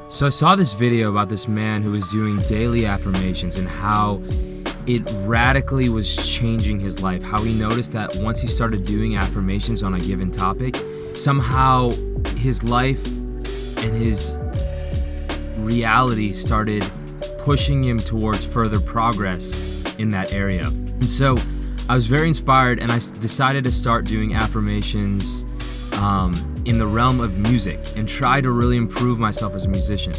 So I saw this video about this man who was doing daily affirmations and how it radically was changing his life. How he noticed that once he started doing affirmations on a given topic, somehow his life and his reality started pushing him towards further progress in that area. And so I was very inspired, and I decided to start doing affirmations in the realm of music and try to really improve myself as a musician.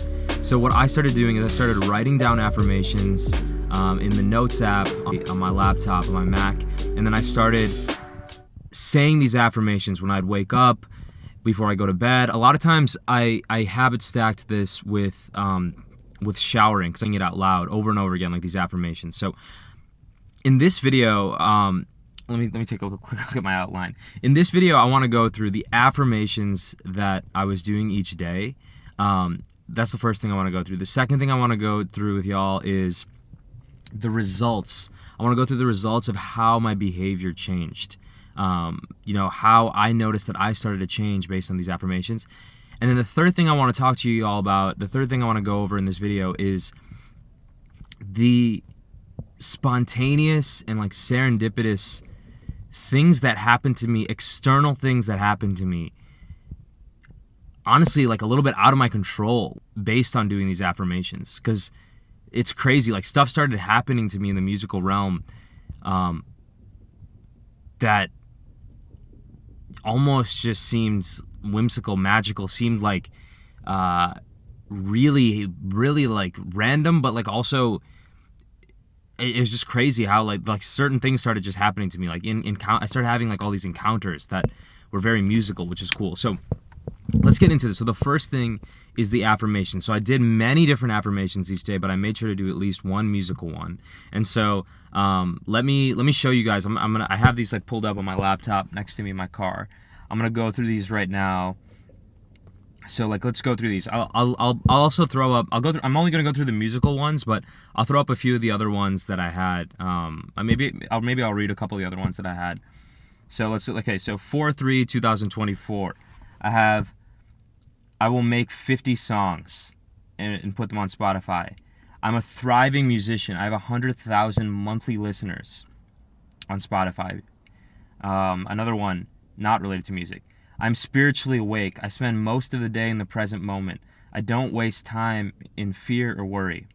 So what I started doing is I started writing down affirmations in the Notes app on my laptop, on my Mac, and then I started saying these affirmations when I'd wake up, before I go to bed. A lot of times I habit stacked this with showering, saying it out loud over and over again, like these affirmations. So in this video, let me take a quick look at my outline. In this video, I want to go through the affirmations that I was doing each day. That's the first thing I want to go through. The second thing I want to go through with y'all is the results. I want to go through the results of how my behavior changed. How I noticed that I started to change based on these affirmations. And then the third thing I want to talk to you all about, the third thing I want to go over in this video is the spontaneous and like serendipitous things that happen to me, external things that happen to me, honestly, like a little bit out of my control based on doing these affirmations. Because it's crazy, like stuff started happening to me in the musical realm that almost just seemed whimsical, magical, seemed like really like random, but like also it was just crazy how like certain things started just happening to me. Like I started having like all these encounters that were very musical, which is cool. So let's get into this. So the first thing is the affirmation. So I did many different affirmations each day, but I made sure to do at least one musical one. And so let me show you guys. I have these like pulled up on my laptop next to me in my car. I'm gonna go through these right now. So like let's go through these. I'll also throw up. I'm only gonna go through the musical ones, but I'll throw up a few of the other ones that I had. Maybe I'll read a couple of the other ones that I had. So let's okay. So 4/3/2024. I will make 50 songs and put them on Spotify. I'm a thriving musician. I have 100,000 monthly listeners on Spotify. Another one, not related to music. I'm spiritually awake. I spend most of the day in the present moment. I don't waste time in fear or worry.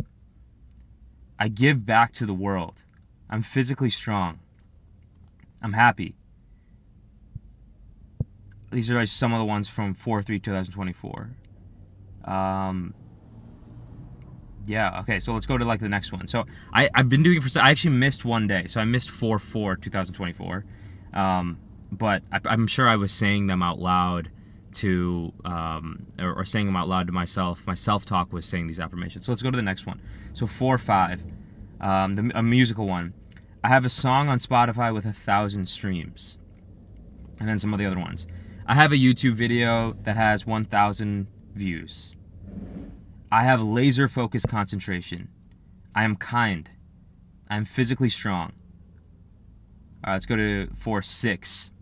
I give back to the world. I'm physically strong. I'm happy. These are just some of the ones from 4/3/2024. Yeah, okay, so let's go to like the next one. So I've been doing it I actually missed one day. So I missed 4/4/2024. But I'm sure I was saying them out loud to, or saying them out loud to myself. My self-talk was saying these affirmations. So let's go to the next one. So 4/5, a musical one. I have a song on Spotify with 1,000 streams. And then some of the other ones. I have a YouTube video that has 1,000 views. I have laser-focused concentration. I am kind. I am physically strong. All right, let's go to 4/6.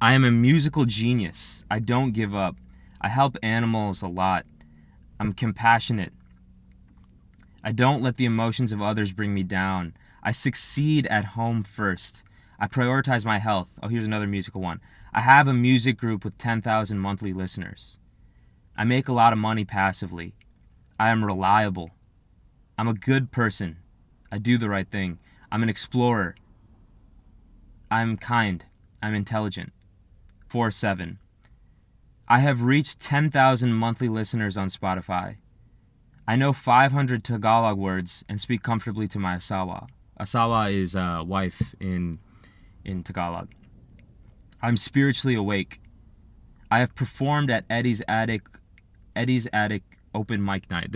I am a musical genius. I don't give up. I help animals a lot. I'm compassionate. I don't let the emotions of others bring me down. I succeed at home first. I prioritize my health. Oh, here's another musical one. I have a music group with 10,000 monthly listeners. I make a lot of money passively. I am reliable. I'm a good person. I do the right thing. I'm an explorer. I'm kind. I'm intelligent. 4/7. I have reached 10,000 monthly listeners on Spotify. I know 500 Tagalog words and speak comfortably to my asawa. Asawa is wife in Tagalog. I'm spiritually awake. I have performed at Eddie's Attic open mic night.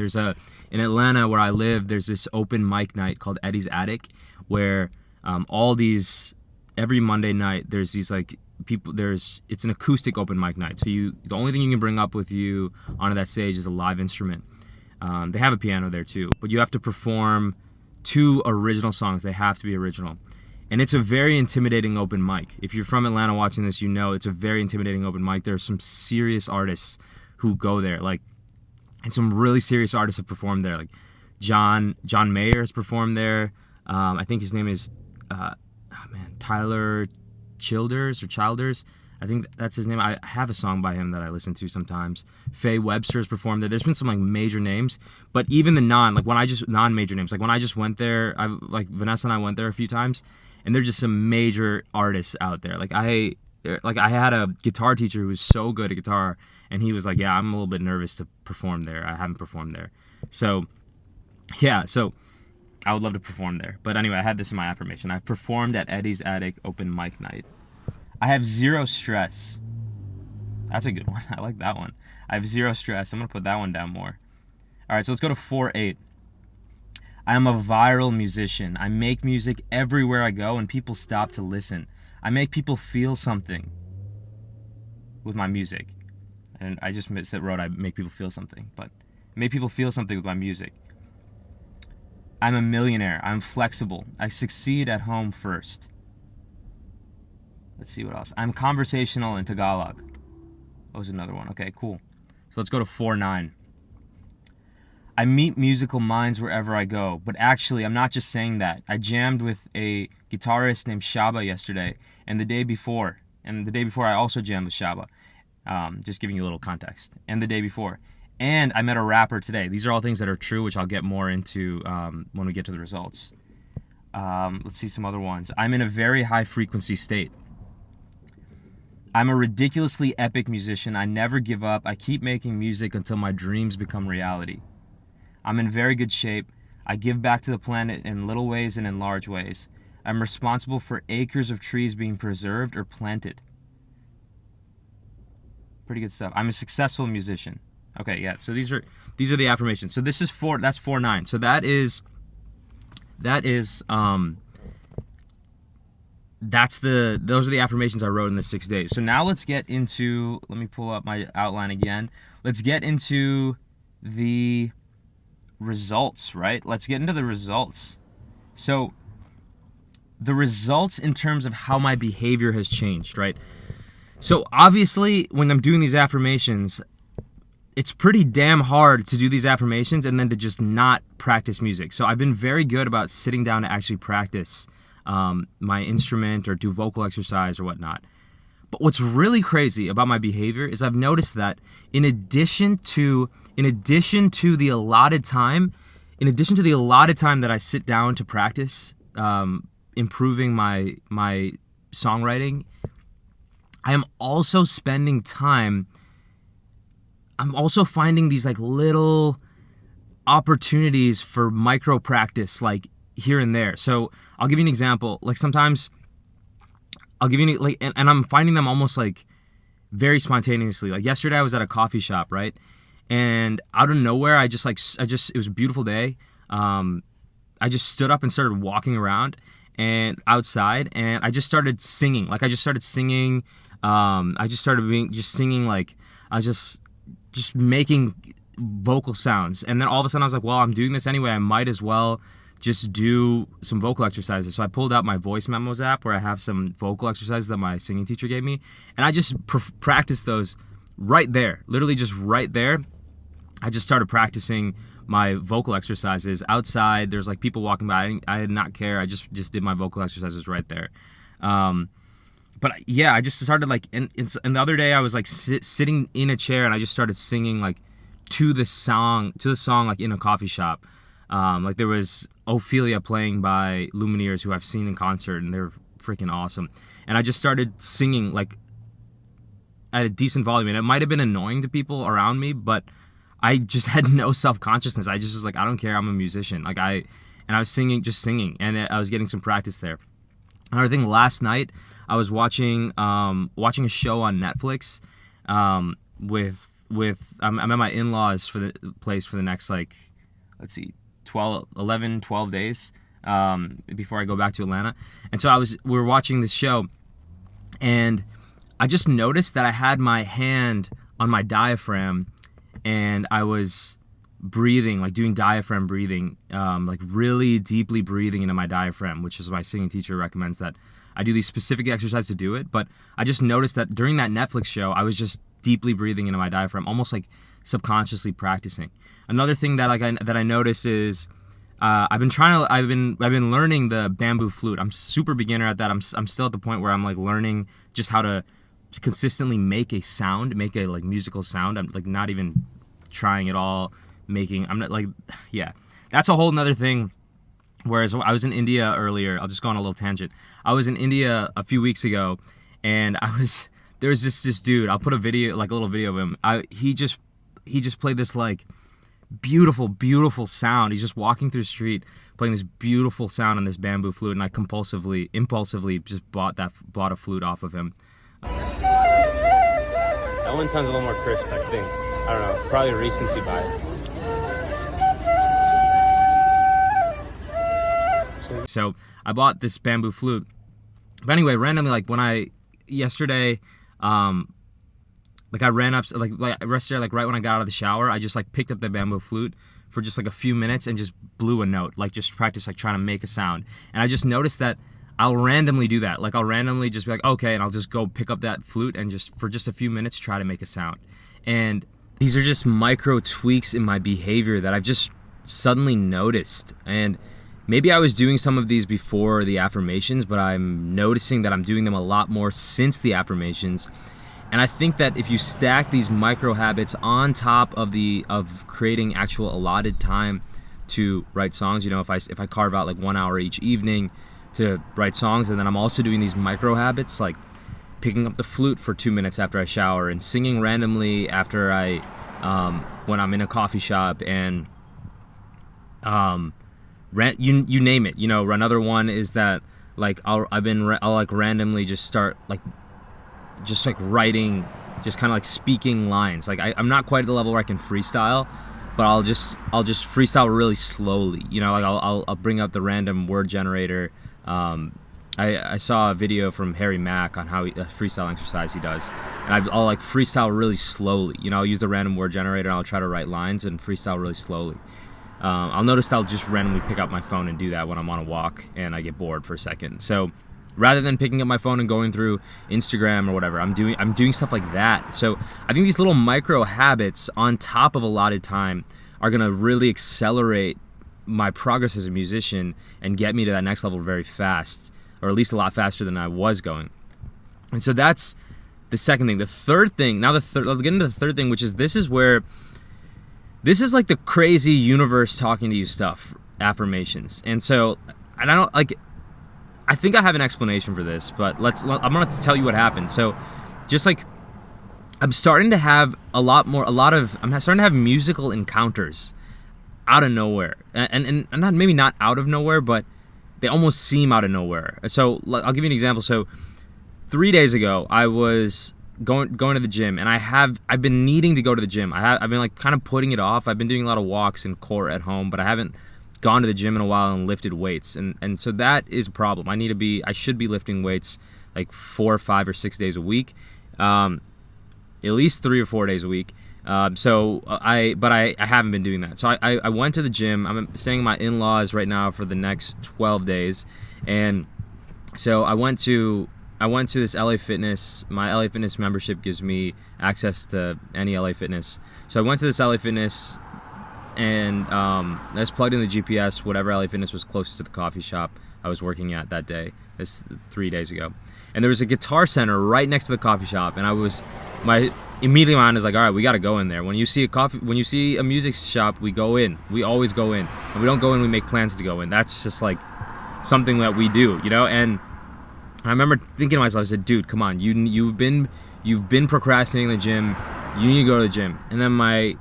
In Atlanta where I live, there's this open mic night called Eddie's Attic where every Monday night there's these like people, it's an acoustic open mic night. So the only thing you can bring up with you onto that stage is a live instrument. They have a piano there too, but you have to perform 2 original songs. They have to be original. And it's a very intimidating open mic. If you're from Atlanta watching this, you know it's a very intimidating open mic. There are some serious artists who go there. Like and some really serious artists have performed there. Like John Mayer has performed there. I think his name is Tyler Childers. I think that's his name. I have a song by him that I listen to sometimes. Faye Webster's performed there. There's been some like major names, but even the non-major names, like when I just went there, Vanessa and I went there a few times, and there's just some major artists out there. Like I had a guitar teacher who was so good at guitar, and he was like, yeah, I'm a little bit nervous to perform there. I haven't performed there. So I would love to perform there. But anyway, I had this in my affirmation. I've performed at Eddie's Attic open mic night. I have zero stress. That's a good one. I like that one. I have zero stress. I'm going to put that one down more. All right, so let's go to 4-8. I am a viral musician. I make music everywhere I go, and people stop to listen. I make people feel something with my music. And I just wrote I make people feel something, but I make people feel something with my music. I'm a millionaire. I'm flexible. I succeed at home first. Let's see what else. I'm conversational in Tagalog. That was another one. Okay, cool. So let's go to 4-9. I meet musical minds wherever I go. But actually, I'm not just saying that. I jammed with a guitarist named Shaba yesterday. And the day before I also jammed with Shaba. Just giving you a little context. And the day before. And I met a rapper today. These are all things that are true, which I'll get more into when we get to the results. Let's see some other ones. I'm in a very high frequency state. I'm a ridiculously epic musician. I never give up. I keep making music until my dreams become reality. I'm in very good shape. I give back to the planet in little ways and in large ways. I'm responsible for acres of trees being preserved or planted. Pretty good stuff. I'm a successful musician. Okay, yeah. So these are the affirmations. So this is that's 4-9. So those are the affirmations I wrote in the 6 days. So now let's get into, let me pull up my outline again. Let's get into the results, right? Let's get into the results. So the results in terms of how my behavior has changed, right? So obviously when I'm doing these affirmations, it's pretty damn hard to do these affirmations and then to just not practice music. So I've been very good about sitting down to actually practice my instrument or do vocal exercise or whatnot. But what's really crazy about my behavior is I've noticed that in addition to the allotted time that I sit down to practice improving my songwriting, I am also spending time. I'm also finding these like little opportunities for micro practice, like here and there. So I'll give you an example. Like sometimes I'll give you like, and I'm finding them almost like very spontaneously. Like yesterday I was at a coffee shop, right? And out of nowhere, it was a beautiful day. I just stood up and started walking around and outside, and I just started singing. Like I just started singing. I just started singing. Like I was just making vocal sounds. And then all of a sudden I was like, well, I'm doing this anyway. I might as well just do some vocal exercises. So I pulled out my voice memos app where I have some vocal exercises that my singing teacher gave me. And I just practiced those right there, literally just right there. I just started practicing my vocal exercises outside. There's like people walking by. I did not care. I just did my vocal exercises right there. But yeah, I just started like, and the other day I was like sitting in a chair and I just started singing like to the song like in a coffee shop. Like there was Ophelia playing by Lumineers, who I've seen in concert, and they're freaking awesome. And I just started singing like at a decent volume, and it might have been annoying to people around me, but I just had no self-consciousness. I just was like, I don't care, I'm a musician. Like I was singing, and I was getting some practice there. Another thing, last night I was watching a show on Netflix with I'm at my in-laws for the place for the next, like, let's see, 12 days before I go back to Atlanta. And so we were watching this show, and I just noticed that I had my hand on my diaphragm, and I was breathing, like doing diaphragm breathing, like really deeply breathing into my diaphragm, which is my singing teacher recommends that I do these specific exercises to do it. But I just noticed that during that Netflix show, I was just deeply breathing into my diaphragm, almost like subconsciously practicing. Another thing that I notice is I've been learning the bamboo flute. I'm super beginner at that. I'm still at the point where I'm like learning just how to consistently make a sound, make a like musical sound. I'm like not even trying at all I'm not like, yeah, that's a whole nother thing. Whereas I was in India earlier, I'll just go on a little tangent. I was in India a few weeks ago, and there was this dude. I'll put a little video of him. He just played this like beautiful sound. He's just walking through the street playing this beautiful sound on this bamboo flute, and I impulsively just bought a flute off of him. That one sounds a little more crisp, I think. I don't know, probably recency bias. So I bought this bamboo flute. But anyway, randomly, like yesterday, like I ran up, like yesterday, like right when I got out of the shower, I just like picked up the bamboo flute for just like a few minutes and just blew a note, like just practice like trying to make a sound. And I just noticed that I'll randomly do that. Like I'll randomly just be like, okay, and I'll just go pick up that flute and just for just a few minutes try to make a sound. And these are just micro tweaks in my behavior that I've just suddenly noticed. And maybe I was doing some of these before the affirmations, but I'm noticing that I'm doing them a lot more since the affirmations. And I think that if you stack these micro habits on top of creating actual allotted time to write songs, you know, if I carve out like 1 hour each evening to write songs, and then I'm also doing these micro habits like picking up the flute for 2 minutes after I shower and singing randomly after when I'm in a coffee shop, and you name it. You know, another one is that like I'll like randomly just start like writing, just kind of like speaking lines. Like I'm not quite at the level where I can freestyle, but I'll just freestyle really slowly. You know, like I'll bring up the random word generator. I saw a video from Harry Mack on how a freestyle exercise he does, and I'll like freestyle really slowly. You know, I'll use the random word generator and I'll try to write lines and freestyle really slowly. I'll notice I'll just randomly pick up my phone and do that when I'm on a walk and I get bored for a second. So rather than picking up my phone and going through Instagram or whatever, I'm doing stuff like that. So I think these little micro habits on top of allotted time are gonna really accelerate my progress as a musician and get me to that next level very fast, or at least a lot faster than I was going. And so that's the second thing. The third thing, let's get into the third thing, which is this is like the crazy universe talking to you stuff, affirmations. And so, and I think I have an explanation for this, but I'm going to tell you what happened. So just like, I'm starting to have I'm starting to have musical encounters out of nowhere. And not, maybe not out of nowhere, but they almost seem out of nowhere. So I'll give you an example. So 3 days ago, I was going to the gym, and I've been needing to go to the gym. I've been like kind of putting it off. I've been doing a lot of walks and core at home, but I haven't gone to the gym in a while and lifted weights. And so that is a problem. I should be lifting weights like 4, 5, or 6 days a week. At least 3 or 4 days a week. So I haven't been doing that. So I went to the gym. I'm staying with my in-laws right now for the next 12 days. And so I went to this LA Fitness. My LA Fitness membership gives me access to any LA Fitness. So I went to this LA Fitness, and I just plugged in the GPS, whatever LA Fitness was closest to the coffee shop I was working at that day. This 3 days ago. And there was a Guitar Center right next to the coffee shop, and immediately my mind is like, all right, we got to go in there. When you see a music shop, we go in. We always go in. If we don't go in, we make plans to go in. That's just like something that we do, you know? And I remember thinking to myself, I said, dude, come on, you've been procrastinating the gym. You need to go to the gym. And then I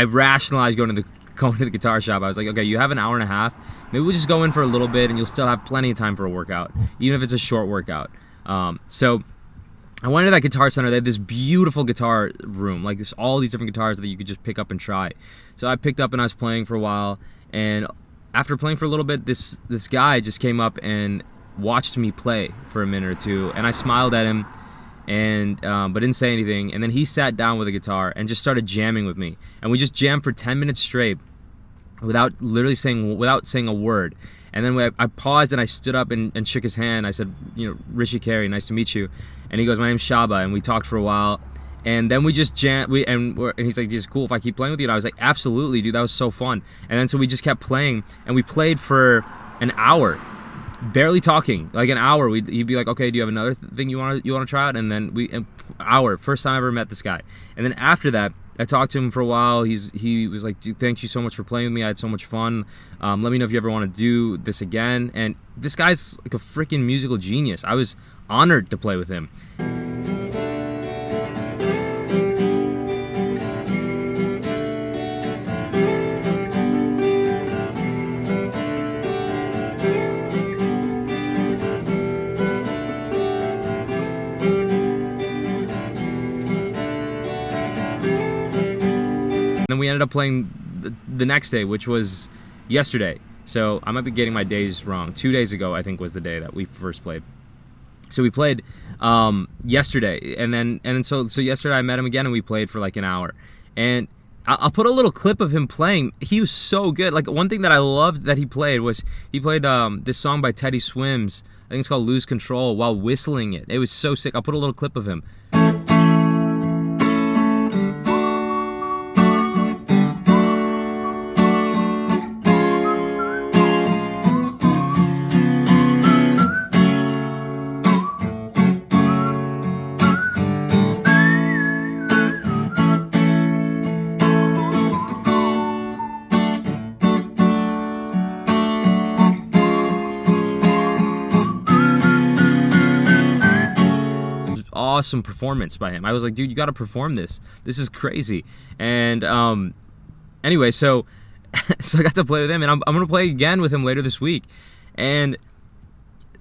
rationalized going to the guitar shop. I was like, okay, you have an hour and a half. Maybe we'll just go in for a little bit, and you'll still have plenty of time for a workout, even if it's a short workout. So I went to that Guitar Center. They had this beautiful guitar room, like all these different guitars that you could just pick up and try. So I picked up and I was playing for a while, and after playing for a little bit, this guy just came up and watched me play for a minute or two, and I smiled at him, and but didn't say anything. And then he sat down with a guitar and just started jamming with me, and we just jammed for 10 minutes straight without saying a word. And then I paused and I stood up and shook his hand. I said, Rishi Carey, nice to meet you. And he goes, my name's Shaba. And we talked for a while. And then we just jam. And he's like, "Is it cool if I keep playing with you?" And I was like, "Absolutely, dude. That was so fun." And then so we just kept playing, and we played for an hour, barely talking, like an hour. He'd be like, "Okay, do you have another thing you want to try out?" And then hour. First time I ever met this guy. And then after that, I talked to him for a while. He was like, "Dude, thank you so much for playing with me. I had so much fun. Let me know if you ever want to do this again." And this guy's like a freaking musical genius. I was honored to play with him. Then we ended up playing the next day, which was yesterday. So I might be getting my days wrong. 2 days ago, I think, was the day that we first played. So we played yesterday, and then so yesterday I met him again, and we played for like an hour. And I'll put a little clip of him playing. He was so good. Like, one thing that I loved that he played was he played this song by Teddy Swims. I think it's called "Lose Control" while whistling it. It was so sick. I'll put a little clip of him. Awesome performance by him. I was like, dude, you got to perform this. This is crazy. And anyway, so I got to play with him, and I'm gonna play again with him later this week. And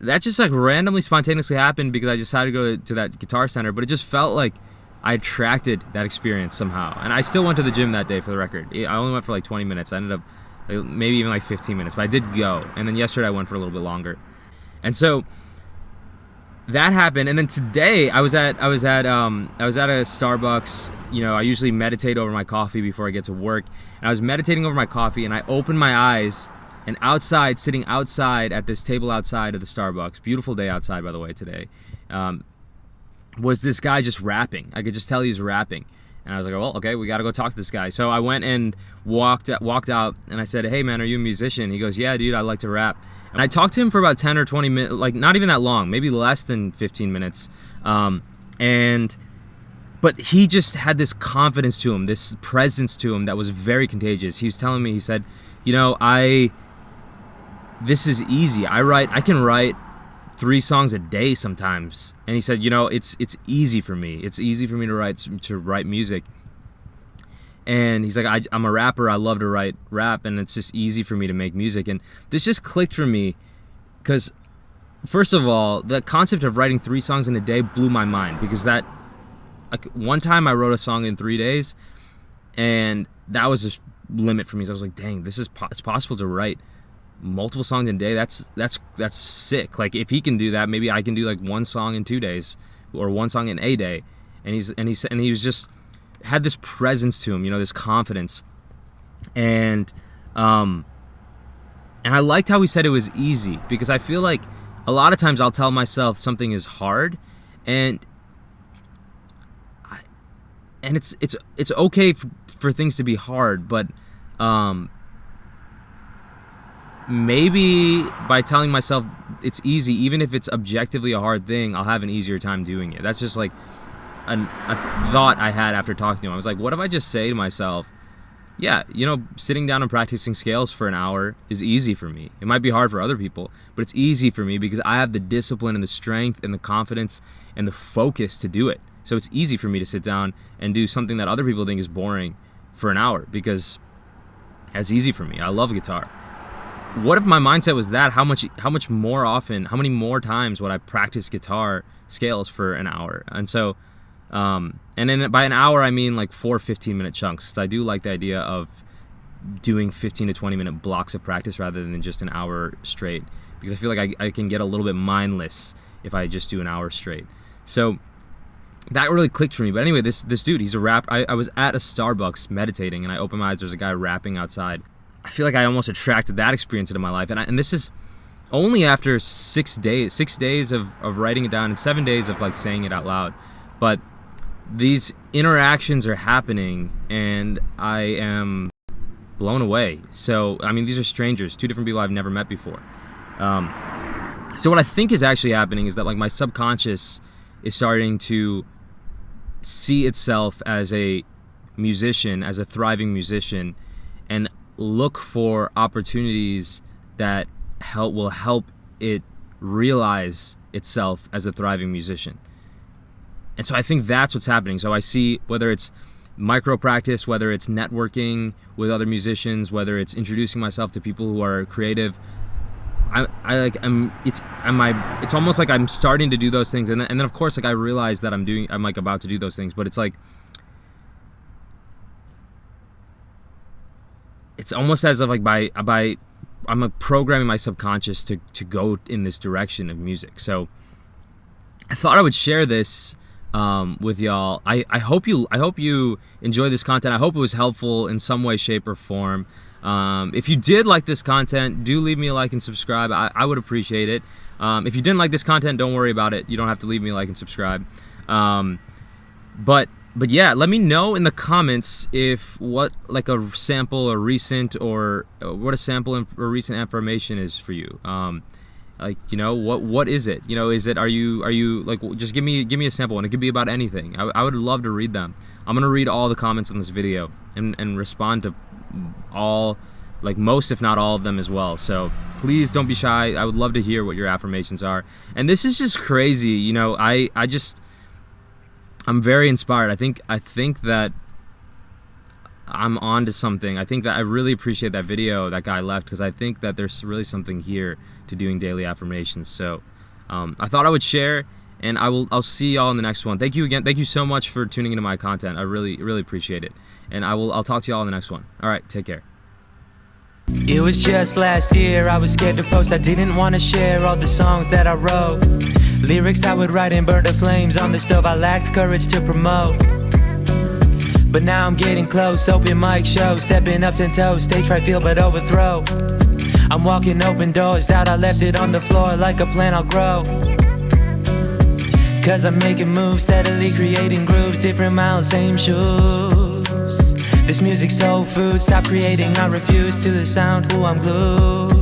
that just like randomly, spontaneously happened because I decided to go to that guitar center. But it just felt like I attracted that experience somehow. And I still went to the gym that day, for the record. I only went for like 20 minutes. I ended up maybe even like 15 minutes, but I did go. And then yesterday I went for a little bit longer. And so that happened. And then today I was at a Starbucks. You know, I usually meditate over my coffee before I get to work. And I was meditating over my coffee, and I opened my eyes, and outside, sitting outside at this table outside of the Starbucks, beautiful day outside, by the way, today, was this guy just rapping. I could just tell he was rapping. And I was like, well, okay, we got to go talk to this guy. So I went and walked out, and I said, hey, man, are you a musician? He goes, yeah, dude, I like to rap. And I talked to him for about 10 or 20 minutes, like not even that long, maybe less than 15 minutes. But he just had this confidence to him, this presence to him that was very contagious. He was telling me, he said, you know, this is easy. I can write 3 songs a day sometimes. And he said, you know, it's easy for me. It's easy for me to write music. And he's like, I'm a rapper. I love to write rap, and it's just easy for me to make music. And this just clicked for me because, first of all, the concept of writing 3 songs in a day blew my mind, because that, like, one time I wrote a song in 3 days, and that was a limit for me. So I was like, dang, it's possible to write multiple songs in a day. That's sick. Like, if he can do that, maybe I can do like 1 song in 2 days, or 1 song in a day. And he was just had this presence to him, you know, this confidence. And I liked how he said it was easy, because I feel like a lot of times I'll tell myself something is hard, and it's okay for things to be hard, but maybe by telling myself it's easy, even if it's objectively a hard thing, I'll have an easier time doing it. That's just like a thought I had after talking to him. I was like, what if I just say to myself, yeah, you know, sitting down and practicing scales for an hour is easy for me. It might be hard for other people, but it's easy for me because I have the discipline and the strength and the confidence and the focus to do it. So it's easy for me to sit down and do something that other people think is boring for an hour, because that's easy for me. I love guitar. What if my mindset was that? How much more often, how many more times would I practice guitar scales for an hour? And so, and then by an hour, I mean like 4 15-minute chunks. So I do like the idea of doing 15 to 20-minute blocks of practice rather than just an hour straight, because I feel like I can get a little bit mindless if I just do an hour straight. So that really clicked for me. But anyway, this dude, he's a rap. I was at a Starbucks meditating, and I opened my eyes. There's a guy rapping outside. I feel like I almost attracted that experience into my life. And this is only after 6 days of writing it down and 7 days of like saying it out loud. But these interactions are happening and I am blown away. So, I mean, these are strangers, two different people I've never met before. So what I think is actually happening is that like my subconscious is starting to see itself as a musician, as a thriving musician, and look for opportunities that will help it realize itself as a thriving musician. And so I think that's what's happening. So I see whether it's micro practice, whether it's networking with other musicians, whether it's introducing myself to people who are creative. It's almost like I'm starting to do those things, and then of course like I realize that I'm like about to do those things, but it's like it's almost as if like I'm programming my subconscious to go in this direction of music. So I thought I would share this with y'all. I hope you enjoy this content. I hope it was helpful in some way, shape, or form. If you did like this content, do leave me a like and subscribe. I would appreciate it. If you didn't like this content, don't worry about it. You don't have to leave me a like and subscribe. But yeah, let me know in the comments if what like a sample or recent or what a sample or recent affirmation is for you. Like, you know, what is it? You know, are you like, just give me a sample, and it could be about anything. I would love to read them. I'm gonna read all the comments on this video and respond to all, like most if not all of them as well. So please don't be shy. I would love to hear what your affirmations are. And this is just crazy, you know. I'm very inspired. I think that I'm on to something. I think that I really appreciate that video that guy left, because I think that there's really something here to doing daily affirmations. So I thought I would share, and I'll see y'all in the next one. Thank you again. Thank you so much for tuning into my content. I really appreciate it. And I'll talk to y'all in the next one. All right, take care. It was just last year, I was scared to post. I didn't want to share all the songs that I wrote. Lyrics I would write and burn the flames on the stove. I lacked courage to promote. But now I'm getting close, open mic show, stepping up 10 toes, stage right, feel but overthrow. I'm walking open doors, doubt I left it on the floor, like a plant I'll grow. Cause I'm making moves, steadily creating grooves, different miles, same shoes. This music's soul food, stop creating, I refuse to the sound, ooh I'm glued.